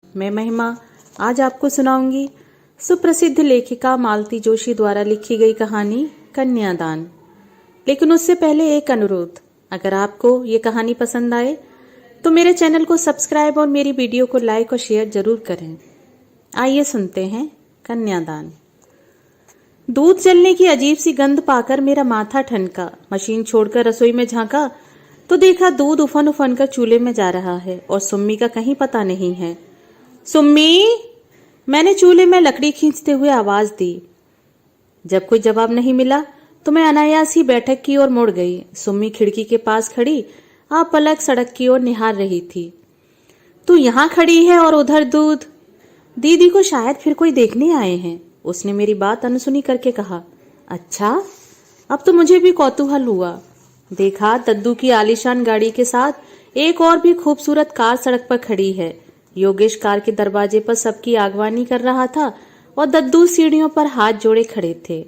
मैं महिमा आज आपको सुनाऊंगी सुप्रसिद्ध लेखिका मालती जोशी द्वारा लिखी गई कहानी कन्यादान। लेकिन उससे पहले एक अनुरोध, अगर आपको ये कहानी पसंद आए तो मेरे चैनल को सब्सक्राइब और मेरी वीडियो को लाइक और शेयर जरूर करें। आइए सुनते हैं कन्यादान। दूध जलने की अजीब सी गंध पाकर मेरा माथा ठनका। मशीन छोड़कर रसोई में झांका तो देखा दूध उफन उफन कर चूल्हे में जा रहा है और सुम्मी का कहीं पता नहीं है। सुम्मी, मैंने चूल्हे में लकड़ी खींचते हुए आवाज दी। जब कोई जवाब नहीं मिला तो मैं अनायास ही बैठक की ओर मुड़ गई। सुम्मी खिड़की के पास खड़ी आप पलक सड़क की ओर निहार रही थी। तू यहाँ खड़ी है और उधर दूध? दीदी को शायद फिर कोई देखने आए हैं, उसने मेरी बात अनसुनी करके कहा। अच्छा, अब तो मुझे भी कौतूहल हुआ। देखा दद्दू की आलीशान गाड़ी के साथ एक और भी खूबसूरत कार सड़क पर खड़ी है। योगेश कार के दरवाजे पर सबकी आगवानी कर रहा था और दद्दू सीढ़ियों पर हाथ जोड़े खड़े थे।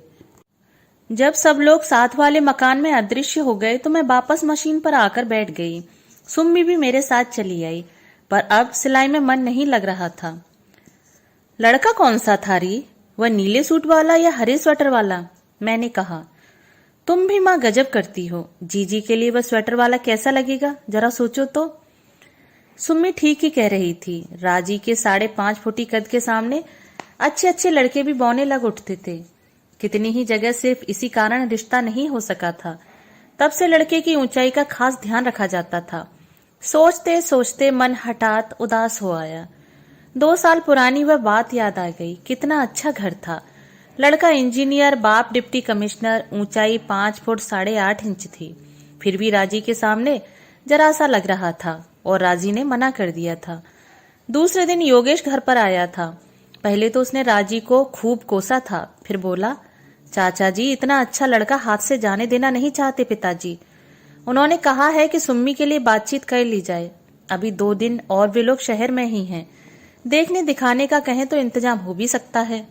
जब सब लोग साथ वाले मकान में अदृश्य हो गए तो मैं वापस मशीन पर आकर बैठ गई। सुम्मी भी मेरे साथ चली आई, पर अब सिलाई में मन नहीं लग रहा था। लड़का कौन सा था री? वह नीले सूट वाला या हरे स्वेटर वाला? मैंने कहा। तुम भी माँ गजब करती हो। जीजी के लिए वह स्वेटर वाला कैसा लगेगा, जरा सोचो तो। सुम्मी ठीक ही कह रही थी। राजी के 5.5 फुटी कद के सामने अच्छे अच्छे लड़के भी बौने लग उठते थे। कितनी ही जगह सिर्फ इसी कारण रिश्ता नहीं हो सका था। तब से लड़के की ऊंचाई का खास ध्यान रखा जाता था। सोचते सोचते मन हठात उदास हो आया। 2 साल पुरानी वह बात याद आ गई। कितना अच्छा घर था। लड़का इंजीनियर, बाप डिप्टी कमिश्नर, ऊंचाई 5 फुट 8.5 इंच थी। फिर भी राजी के सामने जरा सा लग रहा था और राजी ने मना कर दिया था। दूसरे दिन योगेश घर पर आया था। पहले तो उसने राजी को खूब कोसा था, फिर बोला, चाचा जी इतना अच्छा लड़का हाथ से जाने देना नहीं चाहते पिताजी। उन्होंने कहा है कि सुम्मी के लिए बातचीत कर ली जाए। अभी 2 दिन और वे लोग शहर में ही हैं। देखने दिखाने का कहें तो इंतजाम हो भी सकता है।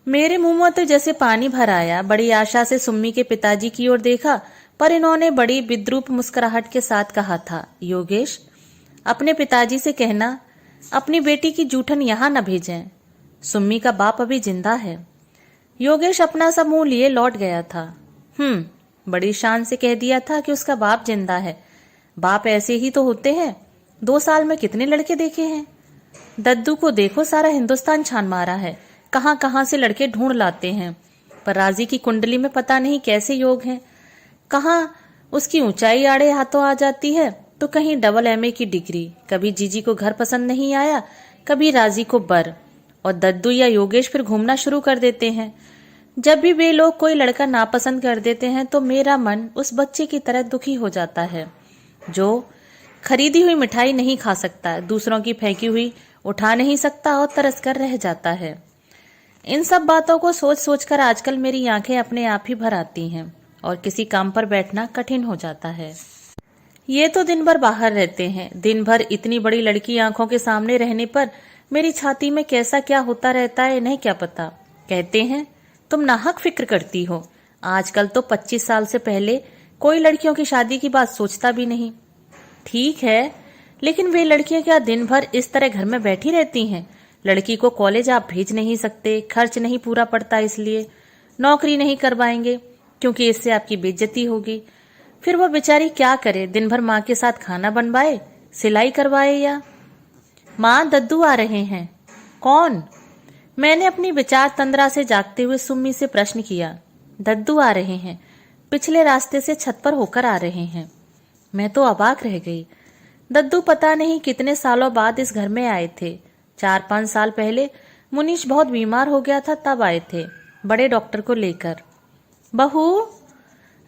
मेरे मुंह में तो जैसे पानी भर आया। बड़ी आशा से सुम्मी के पिताजी की ओर देखा, पर इन्होंने बड़ी विद्रूप मुस्कुराहट के साथ कहा था, योगेश, अपने पिताजी से कहना अपनी बेटी की जूठन यहाँ न भेजें। सुम्मी का बाप अभी जिंदा है। योगेश अपना सा मुंह लिए लौट गया था। बड़ी शान से कह दिया था कि उसका बाप जिंदा है। बाप ऐसे ही तो होते हैं। 2 साल में कितने लड़के देखे हैं। दद्दू को देखो, सारा हिंदुस्तान छान मारा है। कहां कहां से लड़के ढूंढ लाते हैं, पर राजी की कुंडली में पता नहीं कैसे योग हैं। कहां उसकी ऊंचाई आड़े हाथों आ जाती है तो कहीं डबल MA की डिग्री। कभी जीजी को घर पसंद नहीं आया, कभी राजी को बर, और दद्दू या योगेश फिर घूमना शुरू कर देते हैं। जब भी वे लोग कोई लड़का नापसंद कर देते हैं तो मेरा मन उस बच्चे की तरह दुखी हो जाता है जो खरीदी हुई मिठाई नहीं खा सकता, दूसरों की फेंकी हुई उठा नहीं सकता और तरस कर रह जाता है। इन सब बातों को सोच सोचकर आजकल मेरी आंखें अपने आप ही भर आती हैं और किसी काम पर बैठना कठिन हो जाता है। ये तो दिन भर बाहर रहते हैं। दिन भर इतनी बड़ी लड़की आंखों के सामने रहने पर मेरी छाती में कैसा क्या होता रहता है इन्हें क्या पता। कहते हैं तुम नाहक फिक्र करती हो। आजकल तो 25 साल से पहले कोई लड़कियों की शादी की बात सोचता भी नहीं। ठीक है, लेकिन वे लड़कियां क्या दिन भर इस तरह घर में बैठी रहती हैं? लड़की को कॉलेज आप भेज नहीं सकते, खर्च नहीं पूरा पड़ता, इसलिए नौकरी नहीं करवाएंगे क्योंकि इससे आपकी बेइज्जती होगी। फिर वो बेचारी क्या करे? दिन भर माँ के साथ खाना बनवाए, सिलाई करवाए या। माँ, दद्दू आ रहे हैं। कौन? मैंने अपनी विचार तंद्रा से जागते हुए सुम्मी से प्रश्न किया। दद्दू आ रहे हैं, पिछले रास्ते से छत पर होकर आ रहे हैं। मैं तो अबाक रह गई। दद्दू पता नहीं कितने सालों बाद इस घर में आए थे। 4-5 साल पहले मुनीश बहुत बीमार हो गया था, तब आए थे बड़े डॉक्टर को लेकर। बहू,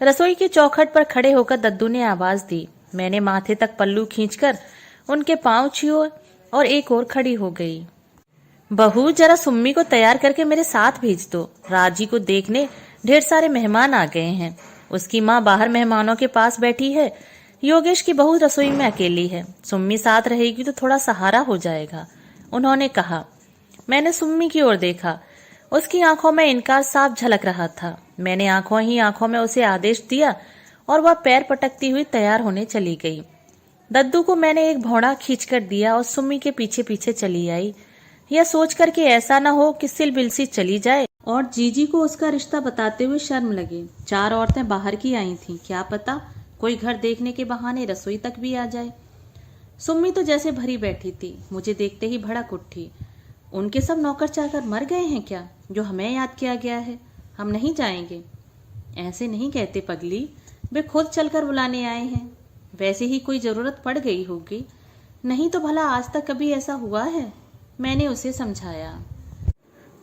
रसोई की चौखट पर खड़े होकर दद्दू ने आवाज दी। मैंने माथे तक पल्लू खींचकर उनके पांव छुए और एक और खड़ी हो गई। बहू, जरा सुम्मी को तैयार करके मेरे साथ भेज दो। राजी को देखने ढेर सारे मेहमान आ गए हैं। उसकी माँ बाहर मेहमानों के पास बैठी है। योगेश की बहू रसोई में अकेली है। सुम्मी साथ रहेगी तो थोड़ा सहारा हो जाएगा, उन्होंने कहा। मैंने सुम्मी की ओर देखा। उसकी आंखों में इनकार साफ झलक रहा था। मैंने आंखों में उसे आदेश दिया और वह पैर पटकती हुई तैयार होने चली गई। दद्दू को मैंने एक भौंड़ा खींचकर दिया और सुम्मी के पीछे पीछे चली आई, यह सोच कर कि ऐसा न हो कि सिलबिलसी चली जाए और जीजी को उसका रिश्ता बताते हुए शर्म लगे। 4 औरतें बाहर की आई थीं, क्या पता कोई घर देखने के बहाने रसोई तक भी आ जाए। सुम्मी तो जैसे भरी बैठी थी, मुझे देखते ही भड़क उठी। उनके सब नौकर चाकर मर गए हैं क्या, जो हमें याद किया गया है? हम नहीं जाएंगे। ऐसे नहीं कहते पगली, वे खुद चलकर बुलाने आए हैं। वैसे ही कोई जरूरत पड़ गई होगी, नहीं तो भला आज तक कभी ऐसा हुआ है? मैंने उसे समझाया।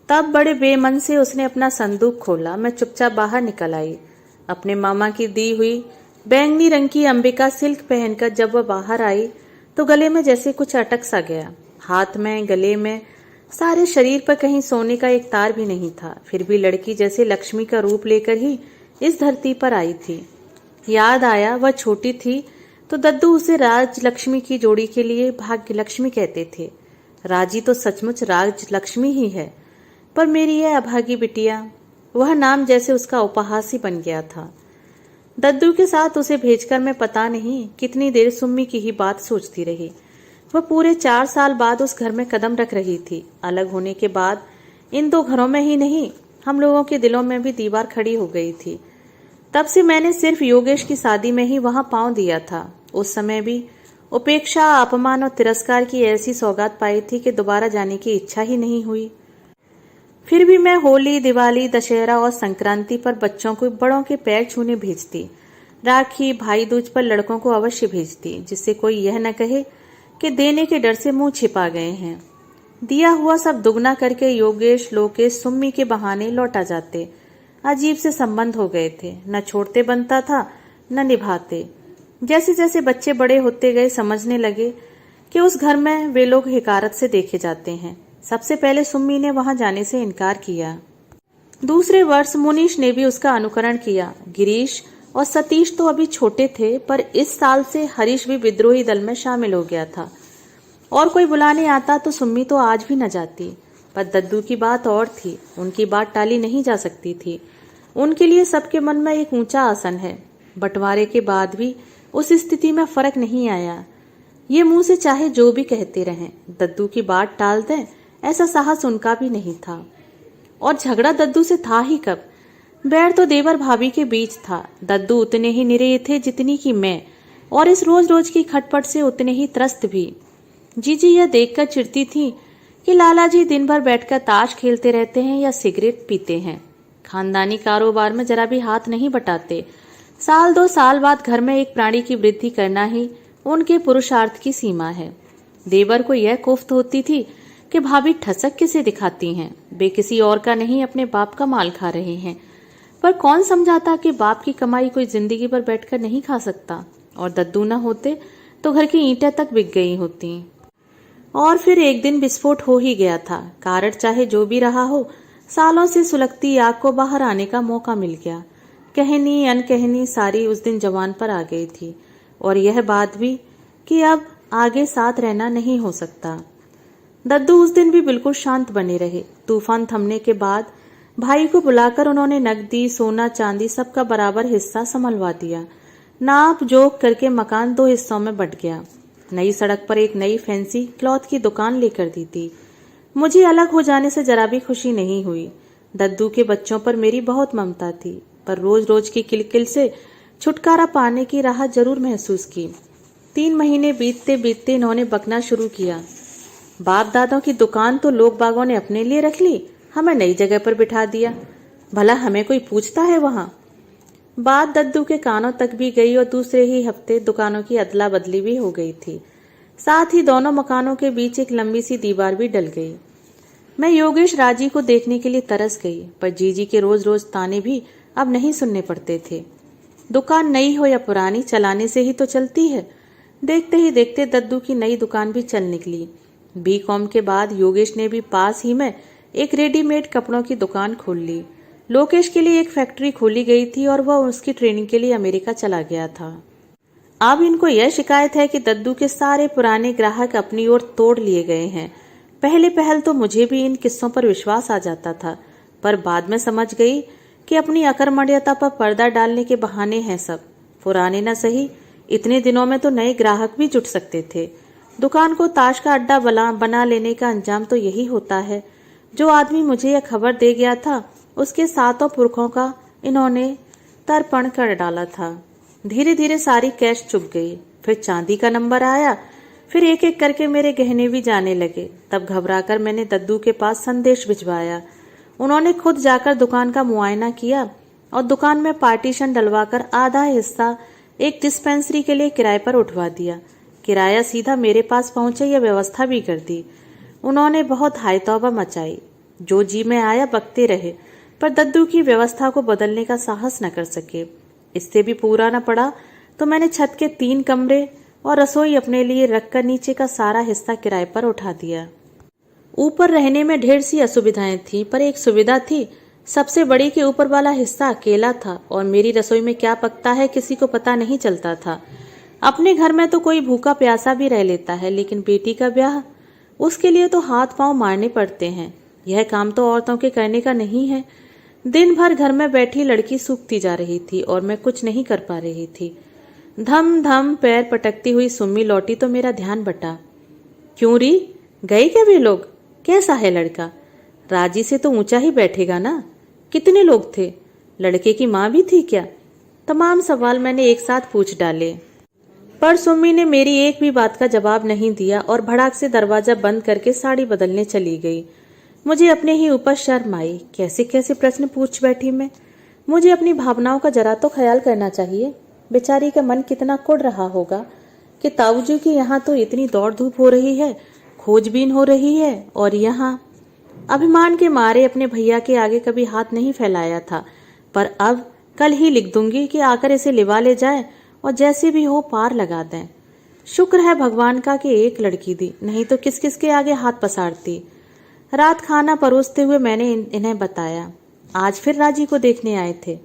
तब बड़े बेमन से उसने अपना संदूक खोला। मैं चुपचाप बाहर निकल आई। अपने मामा की दी हुई बैंगनी रंग की अंबिका सिल्क पहनकर जब वह बाहर आई तो गले में जैसे कुछ अटक सा गया। हाथ में, गले में, सारे शरीर पर कहीं सोने का एक तार भी नहीं था। फिर भी लड़की जैसे लक्ष्मी का रूप लेकर ही इस धरती पर आई थी। याद आया वह छोटी थी तो दद्दू उसे राज लक्ष्मी की जोड़ी के लिए भाग्य लक्ष्मी कहते थे। राजी तो सचमुच राज लक्ष्मी ही है, पर मेरी यह अभागी बिटिया, वह नाम जैसे उसका उपहास ही बन गया था। दद्दू के साथ उसे भेजकर मैं पता नहीं कितनी देर सुम्मी की ही बात सोचती रही। वह पूरे 4 साल बाद उस घर में कदम रख रही थी। अलग होने के बाद इन 2 घरों में ही नहीं, हम लोगों के दिलों में भी दीवार खड़ी हो गई थी। तब से मैंने सिर्फ योगेश की शादी में ही वहां पांव दिया था। उस समय भी उपेक्षा, अपमान और तिरस्कार की ऐसी सौगात पाई थी कि दोबारा जाने की इच्छा ही नहीं हुई। फिर भी मैं होली, दिवाली, दशहरा और संक्रांति पर बच्चों को बड़ों के पैर छूने भेजती। राखी, भाई दूज पर लड़कों को अवश्य भेजती, जिससे कोई यह न कहे कि देने के डर से मुंह छिपा गए हैं। दिया हुआ सब दुगना करके योगेश, लोकेश, सुम्मी के बहाने लौटा जाते। अजीब से संबंध हो गए थे, न छोड़ते बनता था न निभाते। जैसे जैसे बच्चे बड़े होते गए समझने लगे कि उस घर में वे लोग हिकारत से देखे जाते हैं। सबसे पहले सुम्मी ने वहां जाने से इनकार किया। दूसरे वर्ष मुनीश ने भी उसका अनुकरण किया। गिरीश और सतीश तो अभी छोटे थे, पर इस साल से हरीश भी विद्रोही दल में शामिल हो गया था। और कोई बुलाने आता तो सुम्मी तो आज भी न जाती। पर दद्दू की बात और थी, उनकी बात टाली नहीं जा सकती थी। उनके लिए सबके मन में एक ऊंचा आसन है। बंटवारे के बाद भी उस स्थिति में फर्क नहीं आया। ये मुंह से चाहे जो भी कहते रहें, दद्दू की बात टाल दें, ऐसा साहस उनका भी नहीं था। और झगड़ा दद्दू से था ही कब? बैर तो देवर भाभी के बीच था। दद्दू उतने ही निरेह थे जितनी कि मैं, और इस रोज रोज की खटपट से उतने ही त्रस्त भी। जीजी यह देखकर चिढ़ती थी कि लाला जी दिन भर बैठकर ताश खेलते रहते हैं या सिगरेट पीते हैं। खानदानी कारोबार में जरा भी हाथ नहीं बटाते। साल 2 साल बाद घर में एक प्राणी की वृद्धि करना ही उनके पुरुषार्थ की सीमा है। देवर को यह कोफ्त होती थी कि भाभी ठसक किसे दिखाती हैं, वे किसी और का नहीं अपने बाप का माल खा रहे हैं। पर कौन समझाता कि बाप की कमाई कोई जिंदगी भर बैठकर नहीं खा सकता, और दद्दू न होते तो घर की ईंटें तक बिक गई होती। और फिर एक दिन विस्फोट हो ही गया था। कारण चाहे जो भी रहा हो, सालों से सुलगती आग को बाहर आने का मौका मिल गया। कहनी अनकहनी सारी उस दिन जवान पर आ गई थी, और यह बात भी कि अब आगे साथ रहना नहीं हो सकता। दद्दू उस दिन भी बिल्कुल शांत बने रहे। तूफान थमने के बाद भाई को बुलाकर उन्होंने नकदी, सोना, चांदी सबका बराबर हिस्सा संभलवा दिया। नाप जोक करके मकान 2 हिस्सों में बंट गया। नई सड़क पर एक नई फैंसी क्लॉथ की दुकान लेकर दी थी। मुझे अलग हो जाने से जरा भी खुशी नहीं हुई। दद्दू के बच्चों पर मेरी बहुत ममता थी, पर रोज रोज की किलकिल से छुटकारा पाने की राह जरूर महसूस की। 3 महीने बीतते बीतते इन्होंने बकना शुरू किया। बाप दादों की दुकान तो लोग बागों ने अपने लिए रख ली, हमें नई जगह पर बिठा दिया। भला हमें कोई पूछता है वहां? बात दद्दू के कानों तक भी गई और दूसरे ही हफ्ते दुकानों की अदला बदली भी हो गई थी। साथ ही दोनों मकानों के बीच एक लंबी सी दीवार भी डल गई। मैं योगेश राजी को देखने के लिए तरस गई, पर जीजी के रोज रोज ताने भी अब नहीं सुनने पड़ते थे। दुकान नई हो या पुरानी, चलाने से ही तो चलती है। देखते ही देखते दद्दू की नई दुकान भी चल निकली। बीकॉम के बाद योगेश ने भी पास ही में एक रेडीमेड कपड़ों की दुकान खोल ली। लोकेश के लिए एक फैक्ट्री खोली गई थी और वह उसकी ट्रेनिंग के लिए अमेरिका चला गया था। अब इनको यह शिकायत है कि दद्दू के सारे पुराने ग्राहक अपनी ओर तोड़ लिए गए हैं। पहले पहल तो मुझे भी इन किस्सों पर विश्वास आ जाता था, पर बाद में समझ गई कि अपनी अकर्मण्यता पर पर्दा डालने के बहाने हैं सब। पुराने न सही, इतने दिनों में तो नए ग्राहक भी जुट सकते थे। दुकान को ताश का अड्डा बना लेने का अंजाम तो यही होता है। जो आदमी मुझे यह खबर दे गया था उसके सातों पुरखों का इन्होंने तर्पण कर डाला था। धीरे धीरे सारी कैश चुक गई। फिर चांदी का नंबर आया। फिर एक एक करके मेरे गहने भी जाने लगे। तब घबराकर मैंने दद्दू के पास संदेश भिजवाया। उन्होंने खुद जाकर दुकान का मुआयना किया और दुकान में पार्टीशन डलवाकर आधा हिस्सा एक डिस्पेंसरी के लिए किराए पर उठवा दिया। किराया सीधा मेरे पास पहुंचे यह व्यवस्था भी कर दी। उन्होंने बहुत हाय तौबा मचाई। जो जी में आया बकते रहे, पर दद्दू की व्यवस्था को बदलने का साहस न कर सके। इससे भी पूरा न पड़ा तो मैंने छत के 3 कमरे और रसोई अपने लिए रखकर नीचे का सारा हिस्सा किराए पर उठा दिया। ऊपर रहने में ढेर सी असुविधाएं थी, पर एक सुविधा थी। सबसे बड़ी के ऊपर वाला हिस्सा अकेला था और मेरी रसोई में क्या पकता है किसी को पता नहीं चलता था। अपने घर में तो कोई भूखा प्यासा भी रह लेता है, लेकिन बेटी का ब्याह, उसके लिए तो हाथ पांव मारने पड़ते हैं। यह काम तो औरतों के करने का नहीं है। दिन भर घर में बैठी लड़की सूखती जा रही थी और मैं कुछ नहीं कर पा रही थी। धम धम पैर पटकती हुई सुम्मी लौटी तो मेरा ध्यान बटा। क्यों री, गए क्या वे लोग? कैसा है लड़का? राजी से तो ऊंचा ही बैठेगा ना? कितने लोग थे? लड़के की माँ भी थी क्या? तमाम सवाल मैंने एक साथ पूछ डाले, पर सुम्मी ने मेरी एक भी बात का जवाब नहीं दिया और भड़ाक से दरवाजा बंद करके साड़ी बदलने चली गई। मुझे अपने ही ऊपर शर्म आई। कैसे कैसे प्रश्न पूछ बैठी मैं। मुझे अपनी भावनाओं का जरा तो ख्याल करना चाहिए। बेचारी का मन कितना कुड़ रहा होगा कि ताऊजी की यहाँ तो इतनी दौड़ धूप हो रही है, खोजबीन हो रही है, और यहाँ अभिमान के मारे अपने भैया के आगे कभी हाथ नहीं फैलाया था, पर अब कल ही लिख दूंगी कि आकर इसे लिवा ले जाए और जैसे भी हो पार लगा दें। शुक्र है भगवान का कि एक लड़की दी, नहीं तो किस किस के आगे हाथ पसारती। रात खाना परोसते हुए मैंने इन्हें बताया। आज फिर राजी को देखने आए थे।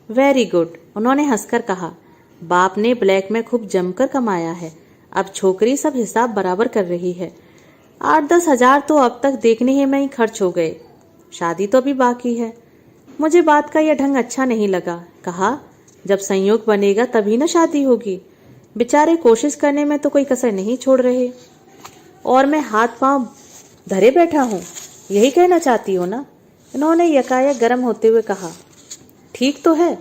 वेरी गुड, उन्होंने हंसकर कहा। बाप ने ब्लैक में खूब जमकर कमाया है। अब छोकरी सब हिसाब बराबर कर रही है। 8-10 हजार तो अब तक देखने ही में ही खर्च हो गए। शादी तो अभी बाकी है। मुझे बात का यह ढंग अच्छा नहीं लगा। कहा, जब संयोग बनेगा तभी ना शादी होगी। बेचारे कोशिश करने में तो कोई कसर नहीं छोड़ रहे, और मैं हाथ पांव धरे बैठा हूँ। यही कहना चाहती हो ना? इन्होंने यकायक गर्म होते हुए कहा। ठीक तो है,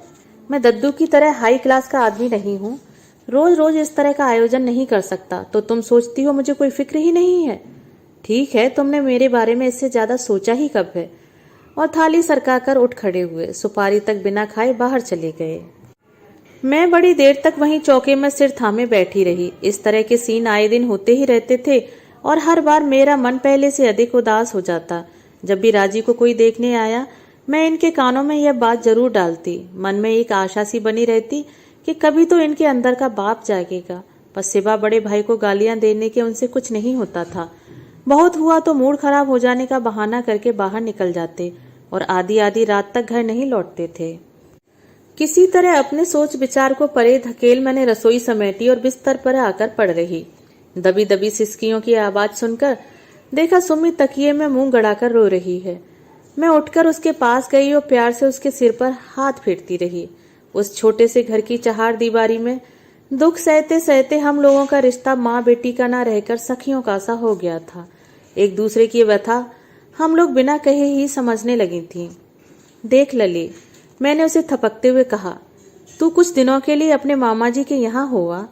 मैं दद्दू की तरह हाई क्लास का आदमी नहीं हूँ। रोज रोज इस तरह का आयोजन नहीं कर सकता। तो तुम सोचती हो मुझे कोई फिक्र ही नहीं है? ठीक है, तुमने मेरे बारे में इससे ज्यादा सोचा ही कब है? और थाली सरकाकर उठ खड़े हुए, सुपारी तक बिना खाए बाहर चले गए। मैं बड़ी देर तक वहीं चौके में सिर थामे बैठी रही। इस तरह के सीन आए दिन होते ही रहते थे और हर बार मेरा मन पहले से अधिक उदास हो जाता। जब भी राजी को कोई देखने आया, मैं इनके कानों में यह बात जरूर डालती। मन में एक आशा सी बनी रहती कि कभी तो इनके अंदर का बाप जागेगा। पर सिवा बड़े भाई को गालियां देने के उनसे कुछ नहीं होता था। बहुत हुआ तो मूड खराब हो जाने का बहाना करके बाहर निकल जाते और आधी आधी रात तक घर नहीं लौटते थे। किसी तरह अपने सोच विचार को परे धकेल मैंने रसोई समेटी और बिस्तर पर आकर पड़ रही। दबी दबी सिसकियों की आवाज सुनकर देखा सुम्मी तकिए में मुंह गड़ाकर रो रही है। मैं उठकर उसके पास गई और प्यार से उसके सिर पर हाथ फेरती रही। उस छोटे से घर की चहार दीवारी में दुख सहते सहते हम लोगों का रिश्ता माँ बेटी का ना रहकर सखियों का सा हो गया था। एक दूसरे की व्यथा हम लोग बिना कहे ही समझने लगी थी। देख लली, मैंने उसे थपकते हुए कहा, तू कुछ दिनों के लिए अपने मामा जी के यहाँ हुआ,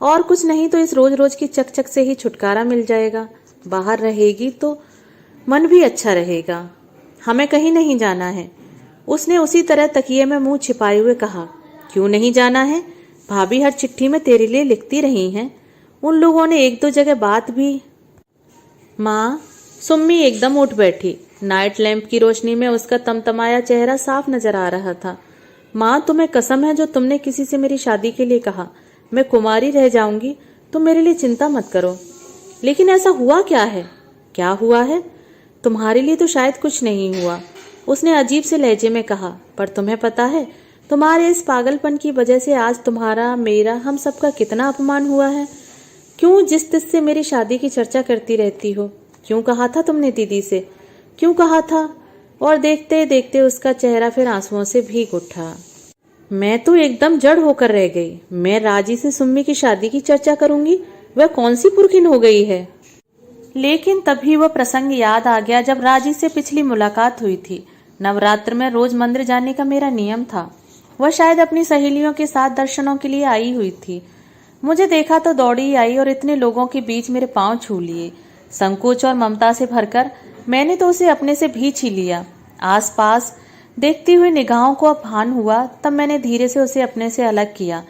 और कुछ नहीं तो इस रोज रोज की चकचक से ही छुटकारा मिल जाएगा। बाहर रहेगी तो मन भी अच्छा रहेगा। हमें कहीं नहीं जाना है। उसने उसी तरह तकिए में मुंह छिपाए हुए कहा। क्यों नहीं जाना है? भाभी हर चिट्ठी में तेरे लिए लिखती रही हैं। उन लोगों ने 1-2 जगह बात भी। माँ, सुम्मी एकदम उठ बैठी। नाइट लैंप की रोशनी में उसका तमतमाया चेहरा साफ नजर आ रहा था। माँ, तुम्हें कसम है जो तुमने किसी से मेरी शादी के लिए कहा। मैं कुमारी रह जाऊंगी, तुम मेरे लिए चिंता मत करो। लेकिन ऐसा हुआ क्या है? क्या हुआ है? तुम्हारे लिए तो शायद कुछ नहीं हुआ, उसने अजीब से लहजे में कहा। पर तुम्हें पता है, तुम्हारे इस पागलपन की वजह से आज तुम्हारा, मेरा, हम सबका कितना अपमान हुआ है। क्यों जिस तिस से मेरी शादी की चर्चा करती रहती हो? क्यों कहा था तुमने दीदी से? क्यों कहा था? और देखते देखते उसका चेहरा फिर आंसुओं से भीग उठा। मैं तो एकदम जड़ होकर रह गई। मैं राजी से सुम्मी की शादी की चर्चा करूंगी? वह कौन सी पुरखिन हो गई है? लेकिन तभी वह प्रसंग याद आ गया जब राजी से पिछली मुलाकात हुई थी। नवरात्र में रोज मंदिर जाने का मेरा नियम था। वह शायद अपनी सहेलियों के साथ दर्शनों के लिए आई हुई थी। मुझे देखा तो दौड़ी आई और इतने लोगों के बीच मेरे पांव छू लिए। संकोच और ममता से भरकर मैंने तो उसे अपने से भी छीन लिया। आसपास देखती हुई निगाहों को अब भान हुआ, तब मैंने धीरे से उसे अपने से अलग किया।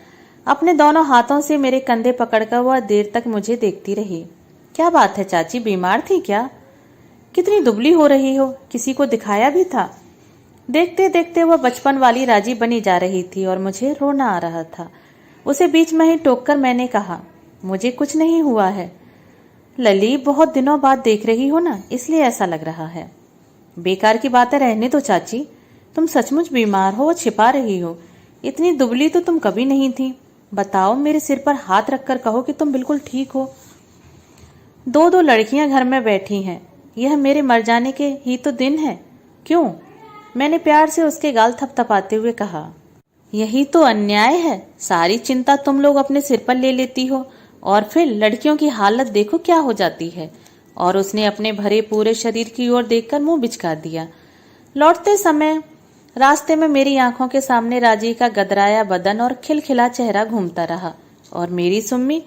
अपने दोनों हाथों से मेरे कंधे पकड़कर वह देर तक मुझे देखती रही। क्या बात है चाची, बीमार थी क्या? कितनी दुबली हो रही हो, किसी को दिखाया भी था? देखते देखते वह बचपन वाली राजी बनी जा रही थी और मुझे रोना आ रहा था। उसे बीच में ही टोककर मैंने कहा, मुझे कुछ नहीं हुआ है। लली, बहुत दिनों बाद देख रही हो ना, इसलिए ऐसा लग रहा है। बेकार की बातें रहने दो चाची, तुम सचमुच बीमार हो और छिपा रही हो। इतनी दुबली तो तुम कभी नहीं थी। बताओ, मेरे सिर पर हाथ रखकर कहो कि तुम बिल्कुल ठीक हो। दो लड़कियां घर में बैठी हैं। यह मेरे मर जाने के ही तो दिन है। क्यों? मैंने प्यार से उसके गाल थपथपाते हुए कहा। यही तो अन्याय है। सारी चिंता तुम लोग अपने सिर पर ले लेती हो और फिर लड़कियों की हालत देखो क्या हो जाती है। और उसने अपने भरे पूरे शरीर की ओर देखकर मुंह बिचका दिया। लौटते समय रास्ते में मेरी आंखों के सामने राजी का गदराया बदन और खिलखिला चेहरा घूमता रहा और मेरी सुम्मी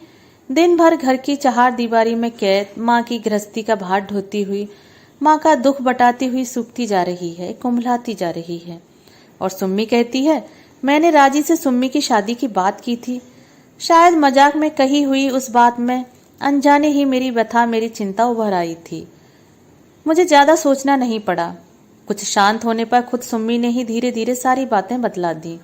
दिन भर घर की चहार दीवारी में कैद, माँ की गृहस्थी का भार ढोती हुई, माँ का दुख बटाती हुई सूखती जा रही है, कुंभलाती जा रही है। और सुम्मी कहती है, मैंने राजी से सुम्मी की शादी की बात की थी। शायद मजाक में कही हुई उस बात में अनजाने ही मेरी व्यथा, मेरी चिंता उभर आई थी। मुझे ज्यादा सोचना नहीं पड़ा। कुछ शांत होने पर खुद सुम्मी ने ही धीरे धीरे सारी बातें बतला दी।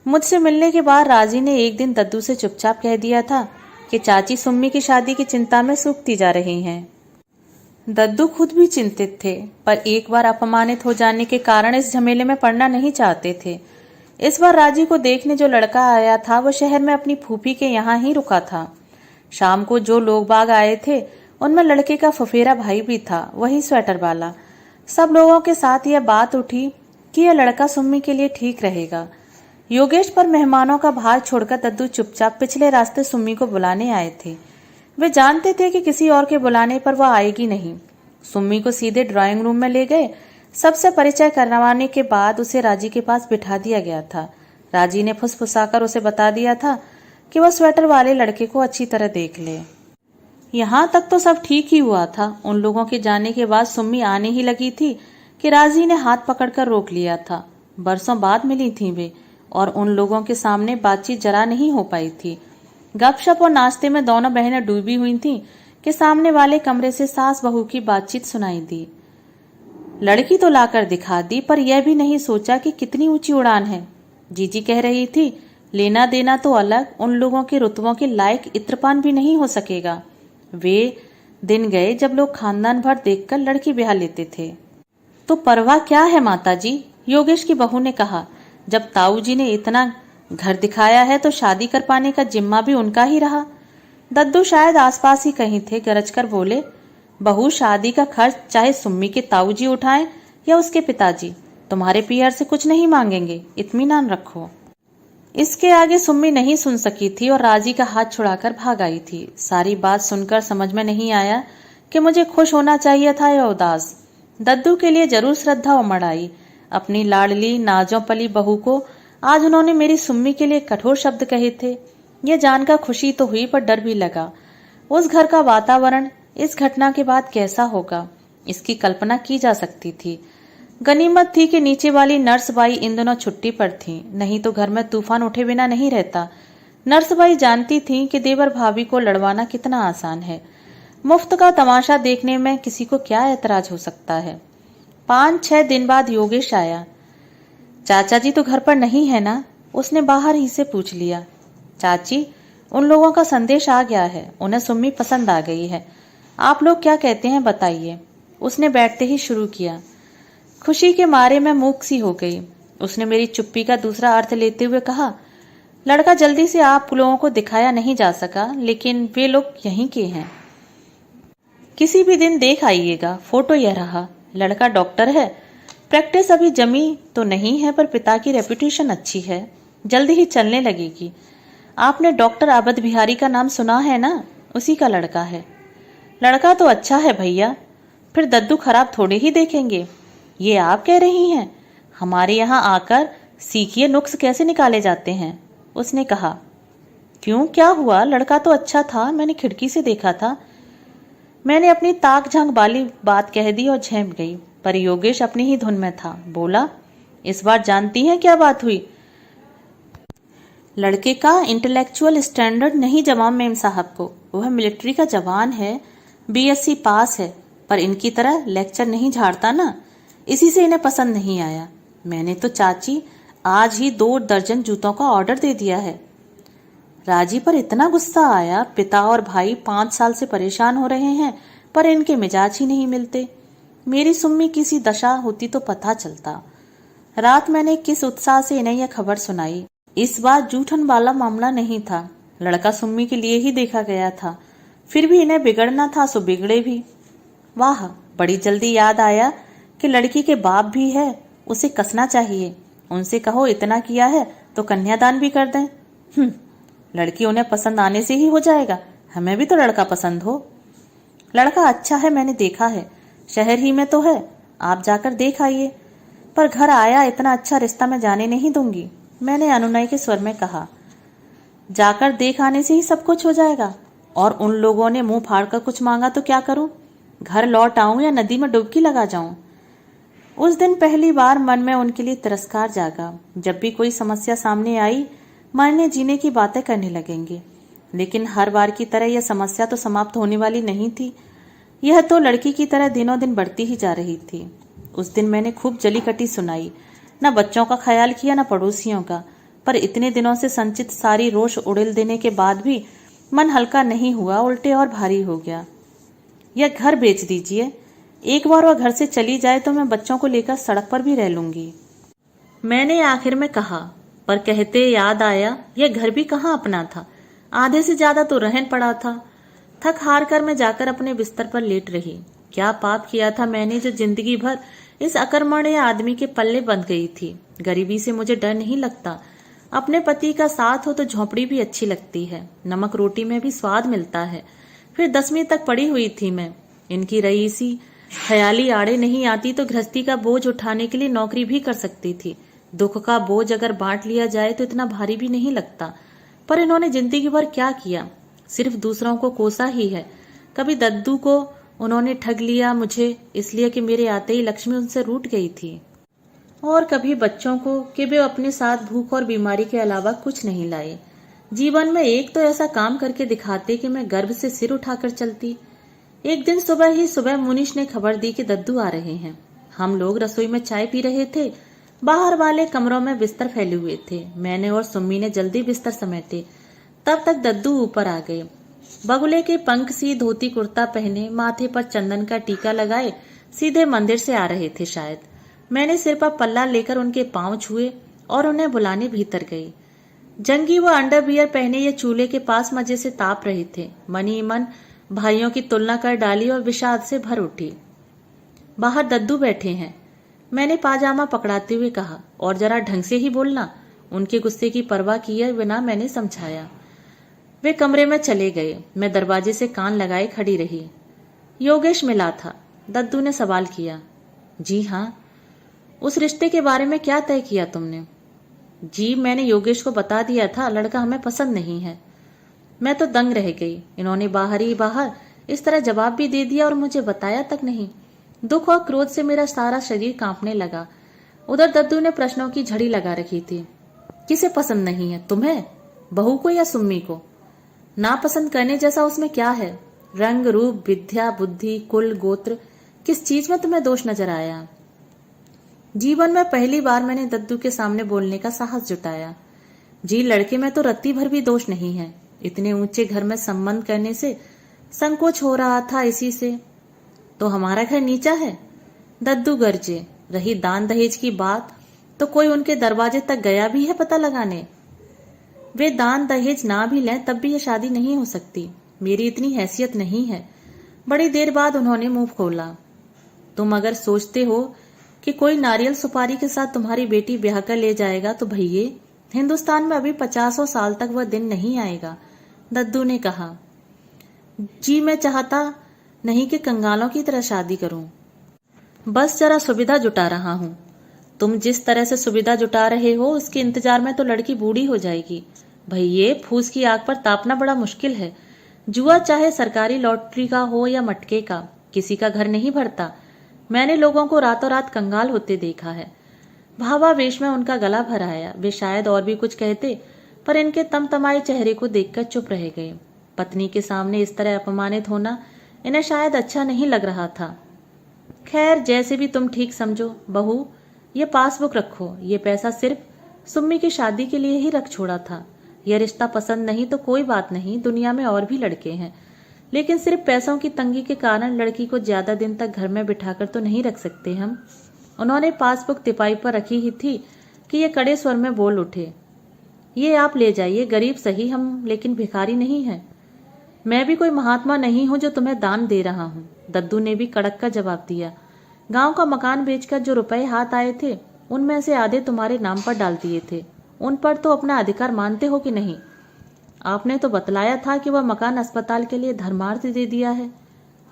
मुझसे मिलने के बाद राजी ने एक दिन दद्दू से चुपचाप कह दिया था कि चाची सुम्मी की शादी की चिंता में सूखती जा रही हैं। दद्दू खुद भी चिंतित थे, पर एक बार अपमानित हो जाने के कारण इस झमेले में पड़ना नहीं चाहते थे। इस बार राजी को देखने जो लड़का आया था वो शहर में अपनी फूफी के यहाँ ही रुका था। शाम को जो लोग बाग आए थे उनमें लड़के का फुफेरा भाई भी था, वही स्वेटर वाला। सब लोगों के साथ यह बात उठी कि यह लड़का सुम्मी के लिए ठीक रहेगा। योगेश पर मेहमानों का भार छोड़कर दद्दू चुपचाप पिछले रास्ते सुम्मी को बुलाने आए थे। वे जानते थे कि किसी और के बुलाने पर वह आएगी नहीं। सुम्मी को सीधे ड्राइंग रूम में ले गए। सबसे परिचय करवाने के बाद उसे राजी के पास बिठा दिया गया था। राजी ने फुसफुसाकर उसे बता दिया था कि वह स्वेटर वाले लड़के को अच्छी तरह देख ले। यहाँ तक तो सब ठीक ही हुआ था। उन लोगों के जाने के बाद सुम्मी आने ही लगी थी कि राजी ने हाथ पकड़कर रोक लिया था। बरसों बाद मिली थी वे और उन लोगों के सामने बातचीत जरा नहीं हो पाई थी। गपशप और नाश्ते में दोनों बहनें डूबी हुई थीं कि सामने वाले कमरे से सास बहू की बातचीत सुनाई दी। लड़की तो लाकर दिखा दी, पर यह भी नहीं सोचा कि कितनी ऊंची उड़ान है। जीजी कह रही थी, लेना देना तो अलग, उन लोगों के रुतबों के लायक इत्रपान भी नहीं हो सकेगा। वे दिन गए जब लोग खानदान भर देखकर लड़की ब्याह लेते थे। तो परवाह क्या है माताजी, योगेश की बहू ने कहा। जब ताऊ जी ने इतना घर दिखाया है तो शादी कर पाने का जिम्मा भी उनका ही रहा। दद्दू शायद आसपास ही कहीं थे, गरजकर बोले, बहू शादी का खर्च चाहे सुम्मी के ताऊ जी उठाएं या उसके पिताजी, तुम्हारे पियर से कुछ नहीं मांगेंगे, इत्मीनान रखो। इसके आगे सुम्मी नहीं सुन सकी थी और राजी का हाथ छुड़ाकर भाग आई थी। सारी बात सुनकर समझ में नहीं आया कि मुझे खुश होना चाहिए था या उदास। दद्दू के लिए जरूर श्रद्धा उमड़ आई। अपनी लाडली नाजों पली बहू को आज उन्होंने मेरी सुम्मी के लिए कठोर शब्द कहे थे। यह जानकर खुशी तो हुई पर डर भी लगा। उस घर का वातावरण इस घटना के बाद कैसा होगा, इसकी कल्पना की जा सकती थी। गनीमत थी कि नीचे वाली नर्स बाई इन दिनों छुट्टी पर थी, नहीं तो घर में तूफान उठे बिना नहीं रहता। नर्स बाई जानती थी कि देवर भाभी को लड़वाना कितना आसान है। मुफ्त का तमाशा देखने में किसी को क्या ऐतराज हो सकता है। 5-6 दिन बाद योगेश आया। चाचा जी तो घर पर नहीं है ना? उसने बाहर ही से पूछ लिया। चाची, उन लोगों का संदेश आ गया है, उन्हें सुम्मी पसंद आ गई है। आप लोग क्या कहते हैं बताइए। उसने बैठते ही शुरू किया। खुशी के मारे मैं मूक सी हो गई। उसने मेरी चुप्पी का दूसरा अर्थ लेते हुए कहा, लड़का जल्दी से आप लोगों को दिखाया नहीं जा सका, लेकिन वे लोग यहीं के हैं। किसी भी दिन देख आइएगा। फोटो यह रहा। लड़का डॉक्टर है। प्रैक्टिस अभी जमी तो नहीं है, पर पिता की रेपुटेशन अच्छी है। जल्दी ही चलने लगेगी। आपने डॉक्टर आबद बिहारी का नाम सुना है ना, उसी का लड़का है। लड़का तो अच्छा है भैया, फिर दद्दू खराब थोड़े ही देखेंगे। ये आप कह रही हैं? हमारे यहाँ आकर सीखिए नुक्स कैसे निकाले जाते हैं, उसने कहा। क्यों, क्या हुआ? लड़का तो अच्छा था, मैंने खिड़की से देखा था। मैंने अपनी ताक झांक वाली बात कह दी और झेंप गई, पर योगेश अपनी ही धुन में था। बोला, इस बार जानती हैं क्या बात हुई? लड़के का इंटेलेक्चुअल स्टैंडर्ड नहीं जमा मेम साहब को। वह मिलिट्री का जवान है, बीएससी पास है, पर इनकी तरह लेक्चर नहीं झाड़ता ना, इसी से इन्हें पसंद नहीं आया। मैंने तो चाची आज ही 2 दर्जन जूतों का ऑर्डर दे दिया है। राजी पर इतना गुस्सा आया। पिता और भाई 5 साल से परेशान हो रहे हैं, पर इनके मिजाज ही नहीं मिलते। मेरी सुम्मी किसी दशा होती तो पता चलता। रात मैंने किस उत्साह से इन्हें यह खबर सुनाई। इस बार जूठन वाला मामला नहीं था, लड़का सुम्मी के लिए ही देखा गया था। फिर भी इन्हें बिगड़ना था सो बिगड़े भी। वाह, बड़ी जल्दी याद आया कि लड़की के बाप भी है, उसे कसना चाहिए। उनसे कहो इतना किया है तो कन्यादान भी कर दें। लड़की उन्हें पसंद आने से ही हो जाएगा, हमें भी तो लड़का पसंद हो। लड़का अच्छा है, मैंने देखा है, शहर ही में तो है, आप जाकर देख आइए। पर घर आया इतना अच्छा रिश्ता मैं जाने नहीं दूंगी, मैंने अनुनय के स्वर में कहा। जाकर देख आने से ही सब कुछ हो जाएगा। और उन लोगों ने मुंह फाड़कर कुछ मांगा तो क्या करूं? घर लौट आऊं या नदी में डुबकी लगा जाऊं? उस दिन पहली बार मन में उनके लिए तिरस्कार जागा। जब भी कोई समस्या सामने आई, मरने जीने की बातें करने लगेंगे। लेकिन हर बार की तरह यह समस्या तो समाप्त होने वाली नहीं थी। यह तो लड़की की तरह दिनों दिन बढ़ती ही जा रही थी। उस दिन मैंने खूब जली कटी सुनाई, न बच्चों का ख्याल किया न पड़ोसियों का। पर इतने दिनों से संचित सारी रोष उड़ेल देने के बाद भी मन हल्का नहीं हुआ, उल्टे और भारी हो गया। यह घर बेच दीजिए, एक बार वह घर से चली जाए तो मैं बच्चों को लेकर सड़क पर भी रह लूंगी, मैंने आखिर में कहा। पर कहते याद आया यह घर भी कहाँ अपना था, आधे से ज्यादा तो रहन पड़ा था। थक हार कर मैं जाकर अपने बिस्तर पर लेट रही। क्या पाप किया था मैंने जो जिंदगी भर इस अकर्मण्य आदमी के पल्ले बंध गई थी। गरीबी से मुझे डर नहीं लगता, अपने पति का साथ हो तो झोंपड़ी भी अच्छी लगती है, नमक रोटी में भी स्वाद मिलता है। फिर 10वीं तक पढ़ी हुई थी मैं। इनकी रईसी ख्याली आड़े नहीं आती तो गृहस्थी का बोझ उठाने के लिए नौकरी भी कर सकती थी। दुख का बोझ अगर बांट लिया जाए तो इतना भारी भी नहीं लगता। पर इन्होंने जिंदगी भर क्या किया, सिर्फ दूसरों को कोसा ही है। कभी दद्दू को उन्होंने ठग लिया मुझे इसलिए कि मेरे आते ही लक्ष्मी उनसे रूठ गई थी, और कभी बच्चों को कि वे अपने साथ भूख और बीमारी के अलावा कुछ नहीं लाए। जीवन में एक तो ऐसा काम करके दिखाते कि मैं गर्व से सिर उठाकर चलती। एक दिन सुबह ही सुबह मुनीश ने खबर दी कि दद्दू आ रहे हैं। हम लोग रसोई में चाय पी रहे थे, बाहर वाले कमरों में बिस्तर फैले हुए थे। मैंने और सुम्मी ने जल्दी बिस्तर समेटे, तब तक दद्दू ऊपर आ गए। बगुले के पंख सी धोती कुर्ता पहने, माथे पर चंदन का टीका लगाए, सीधे मंदिर से आ रहे थे शायद। मैंने सिर पर पल्ला लेकर उनके पांव छुए और उन्हें बुलाने भीतर गई। जंगी व अंडरवियर पहने ये चूल्हे के पास मजे से ताप रहे थे। मनी मन भाइयों की तुलना कर डाली और विषाद से भर उठी। बाहर दद्दू बैठे हैं, मैंने पाजामा पकड़ाते हुए कहा, और जरा ढंग से ही बोलना। उनके गुस्से की परवाह किए बिना मैंने समझाया। वे कमरे में चले गए। मैं दरवाजे से कान लगाए खड़ी रही। योगेश मिला था। दद्दू ने सवाल किया। जी हाँ। उस रिश्ते के बारे में क्या तय किया तुमने? जी, मैंने योगेश को बता दिया था, लड़का हमें पसंद नहीं है। मैं तो दंग रह गई। इन्होंने बाहर ही बाहर इस तरह जवाब भी दे दिया और मुझे बताया तक नहीं। दुख और क्रोध से मेरा सारा शरीर कांपने लगा। उधर दद्दू ने प्रश्नों की झड़ी लगा रखी थी। किसे पसंद नहीं है, तुम्हें, बहू को या सुम्मी को? ना पसंद करने जैसा उसमें क्या है? रंग रूप विद्या बुद्धि कुल गोत्र, किस चीज में तुम्हें दोष नजर आया? जीवन में पहली बार मैंने दद्दू के सामने बोलने का साहस जुटाया। जी, लड़के में तो रत्ती भर भी दोष नहीं है। इतने ऊंचे घर में संबंध करने से संकोच हो रहा था इसी से। तो हमारा घर नीचा है? दद्दू गरजे। रही दान दहेज की बात, तो कोई उनके दरवाजे तक गया भी है पता लगाने? वे दान दहेज ना भी लें तब भी ये शादी नहीं हो सकती। मेरी इतनी हैसियत नहीं है। बड़ी देर बाद उन्होंने मुंह खोला। तुम अगर सोचते हो कि कोई नारियल सुपारी के साथ तुम्हारी बेटी ब्याह कर ले जाएगा तो भैये, हिंदुस्तान में अभी 50 साल तक वह दिन नहीं आएगा। दद्दू ने कहा, जी मैं चाहता नहीं कि कंगालों की तरह शादी करूं, बस जरा सुविधा जुटा रहा हूं। तुम जिस तरह से सुविधा जुटा रहे हो उसके इंतजार में तो लड़की बूढ़ी हो जाएगी। भैये, फूस की आग पर तापना बड़ा मुश्किल है। जुआ चाहे सरकारी लॉटरी का हो या मटके का, किसी का घर नहीं भरता। मैंने लोगों को रातों रात कंगाल होते देखा है। भावावेश में उनका गला भर आया। वे शायद और भी कुछ कहते, पर इनके तमतमाए चेहरे को देखकर चुप रह गए। पत्नी के सामने इस तरह अपमानित होना इन्हें शायद अच्छा नहीं लग रहा था। खैर, जैसे भी तुम ठीक समझो। बहू, ये पासबुक रखो। ये पैसा सिर्फ सुम्मी की शादी के लिए ही रख छोड़ा था। यह रिश्ता पसंद नहीं तो कोई बात नहीं, दुनिया में और भी लड़के हैं, लेकिन सिर्फ पैसों की तंगी के कारण लड़की को ज्यादा दिन तक घर में बिठाकर तो नहीं रख सकते हम। उन्होंने पासबुक तिपाई पर रखी ही थी कि ये कड़े स्वर में बोल उठे, ये आप ले जाइए। गरीब सही हम, लेकिन भिखारी नहीं है। मैं भी कोई महात्मा नहीं हूं जो तुम्हें दान दे रहा हूं। दद्दू ने भी कड़क का जवाब दिया। गांव का मकान बेचकर जो रुपए हाथ आए थे उनमें से आधे तुम्हारे नाम पर डाल दिए थे। उन पर तो अपना अधिकार मानते हो कि नहीं? आपने तो बतलाया था कि वह मकान अस्पताल के लिए धर्मार्थ दे दिया है।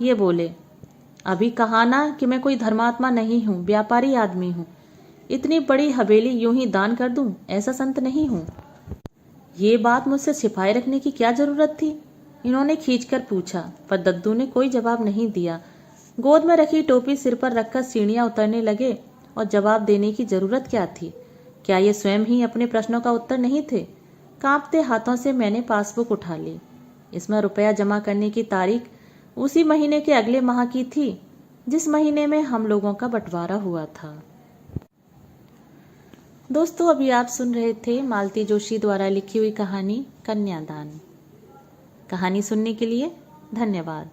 ये बोले, अभी कहा ना कि मैं कोई धर्मात्मा नहीं हूँ, व्यापारी आदमी हूँ। इतनी बड़ी हवेली यूं ही दान कर दूं, ऐसा संत नहीं हूँ। ये बात मुझसे छिपाए रखने की क्या जरूरत थी? इन्होंने खींचकर पूछा, पर दद्दू ने कोई जवाब नहीं दिया। गोद में रखी टोपी सिर पर रखकर सीढ़ियां उतरने लगे, और जवाब देने की जरूरत क्या थी? क्या ये स्वयं ही अपने प्रश्नों का उत्तर नहीं थे? कांपते हाथों से मैंने पासबुक उठा ली। इसमें रुपया जमा करने की तारीख उसी महीने के अगले माह की थी जिस महीने में हम लोगों का बंटवारा हुआ था। दोस्तों, अभी आप सुन रहे थे मालती जोशी द्वारा लिखी हुई कहानी कन्यादान। कहानी सुनने के लिए धन्यवाद।